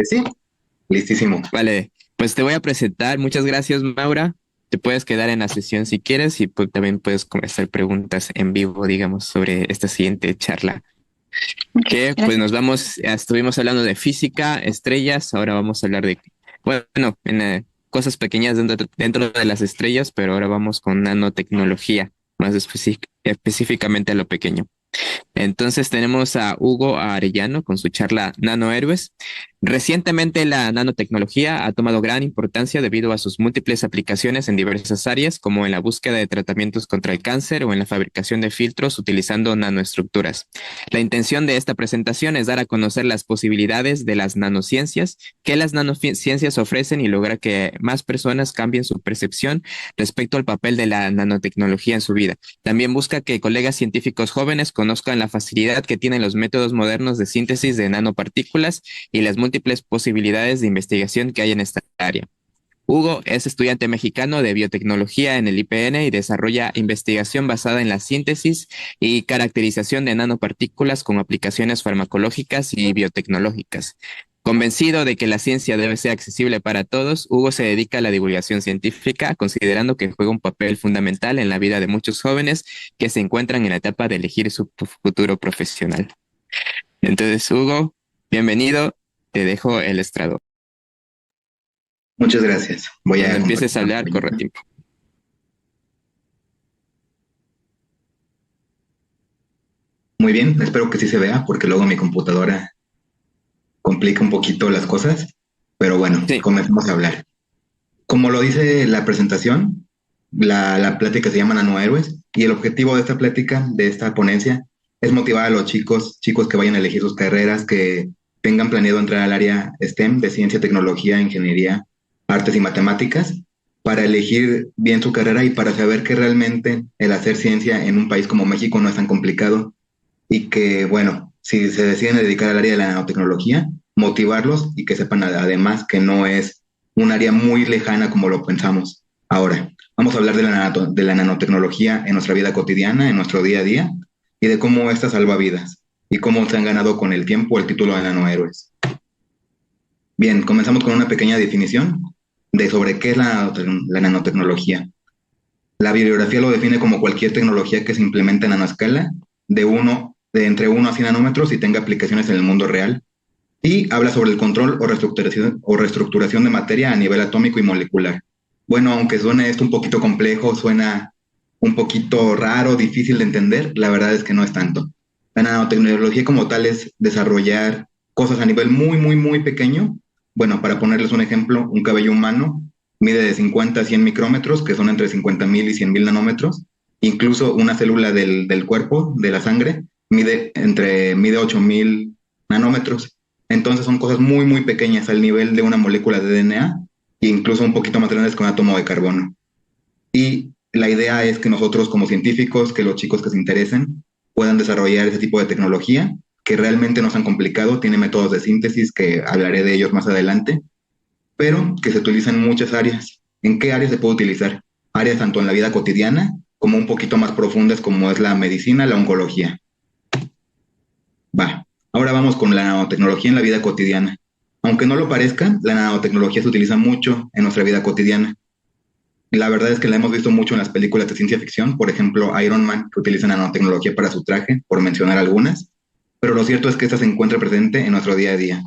Sí, listísimo. Vale, pues te voy a presentar. Muchas gracias, Maura. Te puedes quedar en la sesión si quieres y pues, también puedes comenzar preguntas en vivo, digamos, sobre esta siguiente charla. Ok, Que pues gracias. nos vamos, estuvimos hablando de física, estrellas, ahora vamos a hablar de, bueno, cosas pequeñas dentro de las estrellas, pero ahora vamos con nanotecnología, más específicamente a lo pequeño. Entonces tenemos a Hugo Arellano con su charla Nanohéroes. Recientemente la nanotecnología ha tomado gran importancia debido a sus múltiples aplicaciones en diversas áreas, como en la búsqueda de tratamientos contra el cáncer o en la fabricación de filtros utilizando nanoestructuras. La intención de esta presentación es dar a conocer las posibilidades de las nanociencias que las nanociencias ofrecen y lograr que más personas cambien su percepción respecto al papel de la nanotecnología en su vida. También busca que colegas científicos jóvenes conozcan la facilidad que tienen los métodos modernos de síntesis de nanopartículas y las múltiples posibilidades de investigación que hay en esta área. Hugo es estudiante mexicano de biotecnología en el IPN y desarrolla investigación basada en la síntesis y caracterización de nanopartículas con aplicaciones farmacológicas y biotecnológicas. Convencido de que la ciencia debe ser accesible para todos, Hugo se dedica a la divulgación científica, considerando que juega un papel fundamental en la vida de muchos jóvenes que se encuentran en la etapa de elegir su futuro profesional. Entonces, Hugo, bienvenido, te dejo el estrado. Muchas gracias. Voy Cuando a compartir empieces a hablar, corre pantallita. tiempo. Muy bien, espero que sí se vea porque luego mi computadora complica un poquito las cosas, pero bueno, Sí. comencemos a hablar. Como lo dice la presentación, la plática se llama Nanohéroes y el objetivo de esta plática, de esta ponencia, es motivar a los chicos que vayan a elegir sus carreras, que tengan planeado entrar al área STEM de ciencia, tecnología, ingeniería, artes y matemáticas, para elegir bien su carrera y para saber que realmente el hacer ciencia en un país como México no es tan complicado y que, bueno, si se deciden dedicar al área de la nanotecnología, motivarlos y que sepan además que no es un área muy lejana como lo pensamos. Ahora, vamos a hablar de de la nanotecnología en nuestra vida cotidiana, en nuestro día a día, y de cómo esta salva vidas y cómo se han ganado con el tiempo el título de nanohéroes. Bien, comenzamos con una pequeña definición de sobre qué es la nanotecnología. La bibliografía lo define como cualquier tecnología que se implementa en nanoescala de entre 1 a 100 nanómetros y tenga aplicaciones en el mundo real. Y habla sobre el control o reestructuración de materia a nivel atómico y molecular. Bueno, aunque suene esto un poquito complejo, suena un poquito raro, difícil de entender, la verdad es que no es tanto. La nanotecnología como tal es desarrollar cosas a nivel muy, muy, muy pequeño. Bueno, para ponerles un ejemplo, un cabello humano mide de 50 a 100 micrómetros, que son entre 50.000 y 100.000 nanómetros. Incluso una célula del cuerpo, de la sangre, mide 8.000 nanómetros. Entonces son cosas muy, muy pequeñas al nivel de una molécula de DNA e incluso un poquito más grandes que un átomo de carbono. Y la idea es que nosotros como científicos, que los chicos que se interesen, puedan desarrollar ese tipo de tecnología que realmente no es tan complicado, tiene métodos de síntesis que hablaré de ellos más adelante, pero que se utilizan en muchas áreas. ¿En qué áreas se puede utilizar? Áreas tanto en la vida cotidiana como un poquito más profundas como es la medicina, la oncología. Va, ahora vamos con la nanotecnología en la vida cotidiana. Aunque no lo parezca, la nanotecnología se utiliza mucho en nuestra vida cotidiana. La verdad es que la hemos visto mucho en las películas de ciencia ficción, por ejemplo, Iron Man, que utiliza nanotecnología para su traje, por mencionar algunas, pero lo cierto es que esta se encuentra presente en nuestro día a día.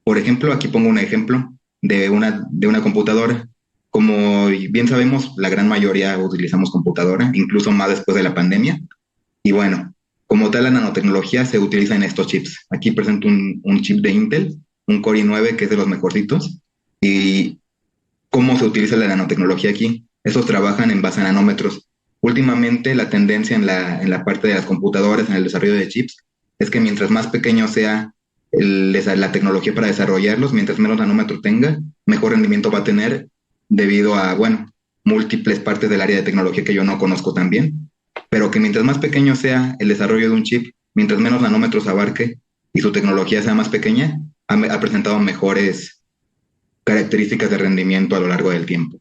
Por ejemplo, aquí pongo un ejemplo de una computadora. Como bien sabemos, la gran mayoría utilizamos computadora, incluso más después de la pandemia. Y bueno, como tal, la nanotecnología se utiliza en estos chips. Aquí presento un chip de Intel, un Core i9 que es de los mejorcitos. Y cómo se utiliza la nanotecnología aquí. Estos trabajan en base a nanómetros. Últimamente, la tendencia en la parte de las computadoras, en el desarrollo de chips, es que mientras más pequeño sea la tecnología para desarrollarlos, mientras menos nanómetro tenga, mejor rendimiento va a tener debido a, bueno, múltiples partes del área de tecnología que yo no conozco tan bien, pero que mientras más pequeño sea el desarrollo de un chip, mientras menos nanómetros abarque y su tecnología sea más pequeña, ha presentado mejores características de rendimiento a lo largo del tiempo.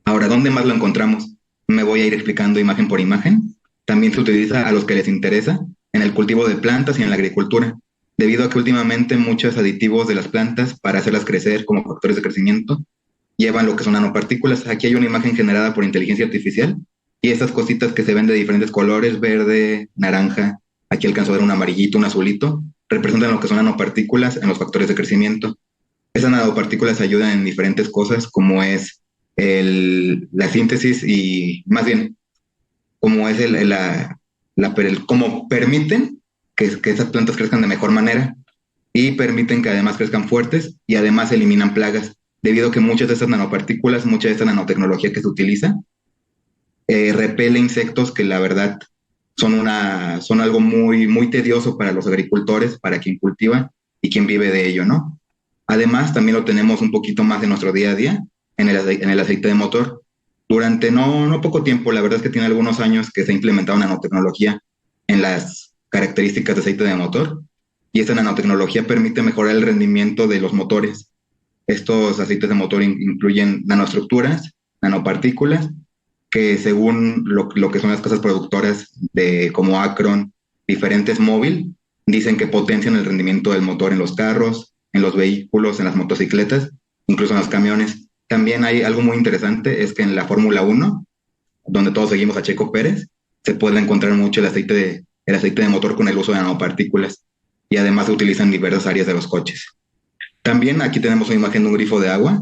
Ahora, ¿dónde más lo encontramos? Me voy a ir explicando imagen por imagen. También se utiliza a los que les interesa en el cultivo de plantas y en la agricultura. debido a que últimamente muchos aditivos de las plantas para hacerlas crecer como factores de crecimiento llevan lo que son nanopartículas. Aquí hay una imagen generada por inteligencia artificial y estas cositas que se ven de diferentes colores, verde, naranja, aquí alcanzo a ver un amarillito, un azulito, representan lo que son nanopartículas en los factores de crecimiento. Esas nanopartículas ayudan en diferentes cosas, como es la síntesis y más bien, como es cómo permiten que esas plantas crezcan de mejor manera y permiten que además crezcan fuertes y además eliminan plagas, debido a que muchas de estas nanopartículas, mucha de esta nanotecnología que se utiliza, repele insectos que la verdad son algo muy, muy tedioso para los agricultores, para quien cultiva y quien vive de ello, ¿no? Además, también lo tenemos un poquito más en nuestro día a día, en el aceite de motor. Durante no poco tiempo, la verdad es que tiene algunos años que se ha implementado nanotecnología en las características de aceite de motor y esta nanotecnología permite mejorar el rendimiento de los motores. Estos aceites de motor incluyen nanoestructuras, nanopartículas, que según lo que son las casas productoras de como Acron, diferentes móvil, dicen que potencian el rendimiento del motor en los carros, en los vehículos, en las motocicletas, incluso en los camiones. También hay algo muy interesante, es que en la Fórmula 1, donde todos seguimos a Checo Pérez, se puede encontrar mucho el aceite de motor con el uso de nanopartículas y además se utiliza en diversas áreas de los coches. También aquí tenemos una imagen de un grifo de agua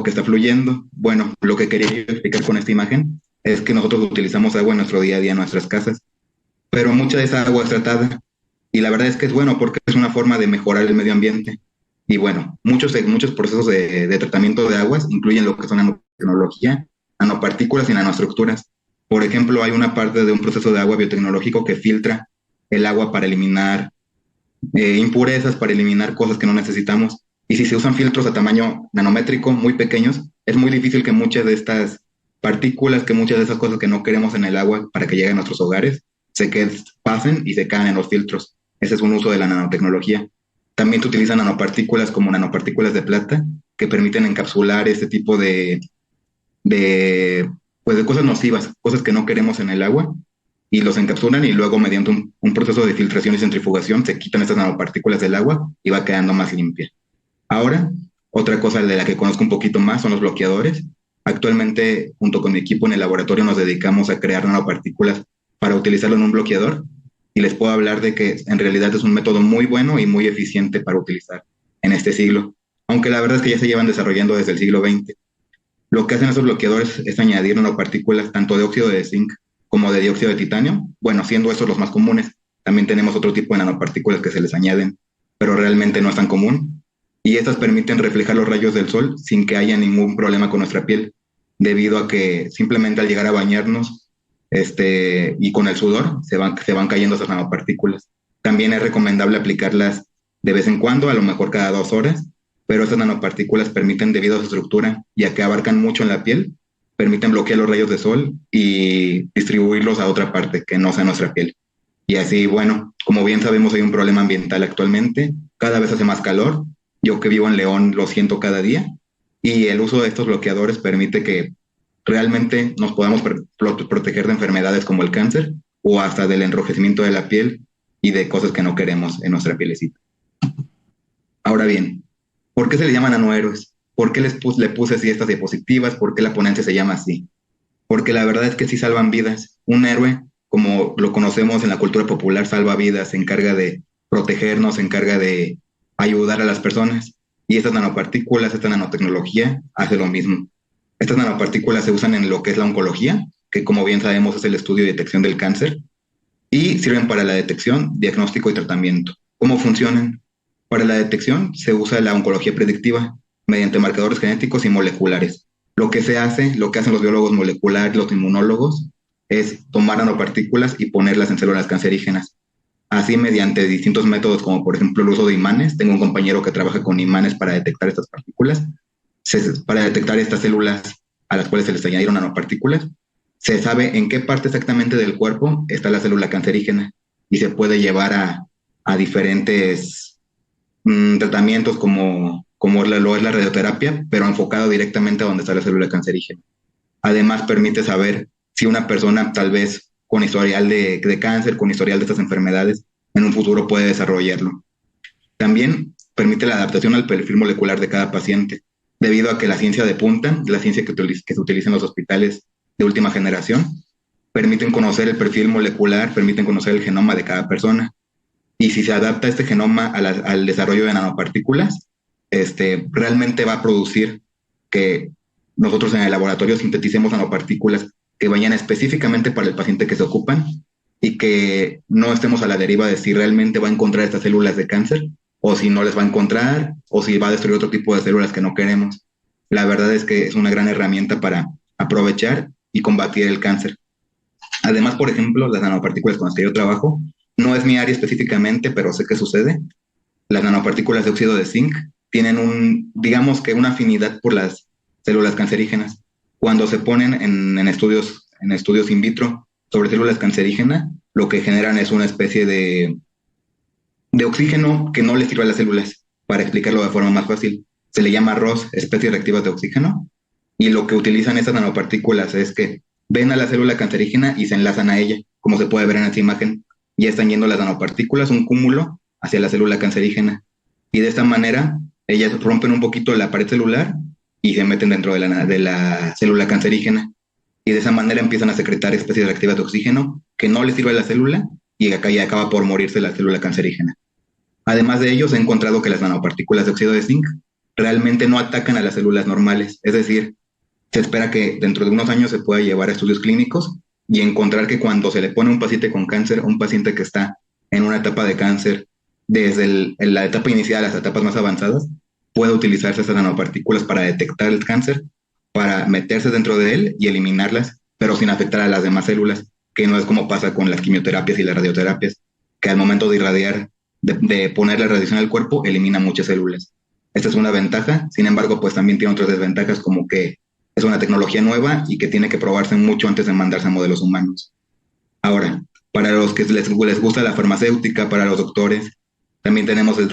que está fluyendo. Bueno, lo que quería explicar con esta imagen es que nosotros utilizamos agua en nuestro día a día en nuestras casas, pero mucha de esa agua es tratada y la verdad es que es bueno porque es una forma de mejorar el medio ambiente. Y bueno, muchos procesos de tratamiento de aguas incluyen lo que son nanotecnología, nanopartículas y nanoestructuras. Por ejemplo, hay una parte de un proceso de agua biotecnológico que filtra el agua para eliminar impurezas, para eliminar cosas que no necesitamos. Y si se usan filtros a tamaño nanométrico muy pequeños, es muy difícil que muchas de estas partículas, que muchas de esas cosas que no queremos en el agua para que lleguen a nuestros hogares, pasen y se caen en los filtros. Ese es un uso de la nanotecnología. También se utilizan nanopartículas como nanopartículas de plata que permiten encapsular este tipo de cosas nocivas, cosas que no queremos en el agua, y los encapsulan y luego mediante un proceso de filtración y centrifugación se quitan estas nanopartículas del agua y va quedando más limpia. Ahora, otra cosa de la que conozco un poquito más son los bloqueadores. Actualmente, junto con mi equipo en el laboratorio, nos dedicamos a crear nanopartículas para utilizarlo en un bloqueador y les puedo hablar de que en realidad es un método muy bueno y muy eficiente para utilizar en este siglo, aunque la verdad es que ya se llevan desarrollando desde el siglo XX. Lo que hacen esos bloqueadores es añadir nanopartículas tanto de óxido de zinc como de dióxido de titanio, bueno, siendo estos los más comunes. También tenemos otro tipo de nanopartículas que se les añaden, pero realmente no es tan común. Y estas permiten reflejar los rayos del sol sin que haya ningún problema con nuestra piel, debido a que simplemente al llegar a bañarnos y con el sudor se van cayendo esas nanopartículas. También es recomendable aplicarlas de vez en cuando, a lo mejor cada 2 horas, pero estas nanopartículas permiten, debido a su estructura, ya que abarcan mucho en la piel, permiten bloquear los rayos de sol y distribuirlos a otra parte que no sea nuestra piel. Y así, bueno, como bien sabemos, hay un problema ambiental actualmente, cada vez hace más calor, yo que vivo en León lo siento cada día, y el uso de estos bloqueadores permite que realmente nos podamos proteger de enfermedades como el cáncer o hasta del enrojecimiento de la piel y de cosas que no queremos en nuestra pielecita. Ahora bien, ¿por qué se le llaman nanohéroes? ¿Por qué le puse así estas diapositivas? ¿Por qué la ponencia se llama así? Porque la verdad es que sí salvan vidas. Un héroe, como lo conocemos en la cultura popular, salva vidas, se encarga de protegernos, se encarga de ayudar a las personas. Y estas nanopartículas, esta nanotecnología, hace lo mismo. Estas nanopartículas se usan en lo que es la oncología, que como bien sabemos es el estudio y detección del cáncer, y sirven para la detección, diagnóstico y tratamiento. ¿Cómo funcionan? Para la detección se usa la oncología predictiva mediante marcadores genéticos y moleculares. Lo que hacen los biólogos moleculares, los inmunólogos, es tomar nanopartículas y ponerlas en células cancerígenas. Así, mediante distintos métodos, como por ejemplo el uso de imanes, tengo un compañero que trabaja con imanes para detectar estas partículas, para detectar estas células a las cuales se les añadieron nanopartículas, se sabe en qué parte exactamente del cuerpo está la célula cancerígena y se puede llevar a diferentes tratamientos como lo es la radioterapia, pero enfocado directamente a donde está la célula cancerígena. Además, permite saber si una persona tal vez con historial de cáncer, con historial de estas enfermedades, en un futuro puede desarrollarlo. También permite la adaptación al perfil molecular de cada paciente, debido a que la ciencia de punta, la ciencia que se utiliza en los hospitales de última generación, permiten conocer el perfil molecular, permiten conocer el genoma de cada persona. Y si se adapta este genoma al desarrollo de nanopartículas, realmente va a producir que nosotros en el laboratorio sinteticemos nanopartículas que vayan específicamente para el paciente que se ocupan y que no estemos a la deriva de si realmente va a encontrar estas células de cáncer o si no les va a encontrar o si va a destruir otro tipo de células que no queremos. La verdad es que es una gran herramienta para aprovechar y combatir el cáncer. Además, por ejemplo, las nanopartículas con las que yo trabajo, no es mi área específicamente, pero sé que sucede. Las nanopartículas de óxido de zinc tienen digamos que una afinidad por las células cancerígenas. Cuando se ponen en estudios in vitro sobre células cancerígenas, lo que generan es una especie de oxígeno que no les sirve a las células. Para explicarlo de forma más fácil, se le llama ROS, especies reactivas de oxígeno, y lo que utilizan esas nanopartículas es que ven a la célula cancerígena y se enlazan a ella, como se puede ver en esta imagen. Ya están yendo las nanopartículas, un cúmulo, hacia la célula cancerígena. Y de esta manera, ellas rompen un poquito la pared celular y se meten dentro de la célula cancerígena. Y de esa manera empiezan a secretar especies reactivas de oxígeno que no les sirve a la célula y acá ya acaba por morirse la célula cancerígena. Además de ello, se ha encontrado que las nanopartículas de óxido de zinc realmente no atacan a las células normales, es decir, se espera que dentro de unos años se pueda llevar a estudios clínicos y encontrar que cuando se le pone a un paciente con cáncer, un paciente que está en una etapa de cáncer, desde la etapa inicial a las etapas más avanzadas, puede utilizarse esas nanopartículas para detectar el cáncer, para meterse dentro de él y eliminarlas, pero sin afectar a las demás células, que no es como pasa con las quimioterapias y las radioterapias, que al momento de irradiar, de poner la radiación al cuerpo, elimina muchas células. Esta es una ventaja, sin embargo, pues también tiene otras desventajas, como que es una tecnología nueva y que tiene que probarse mucho antes de mandarse a modelos humanos. Ahora, para los que les gusta la farmacéutica, para los doctores, también tenemos el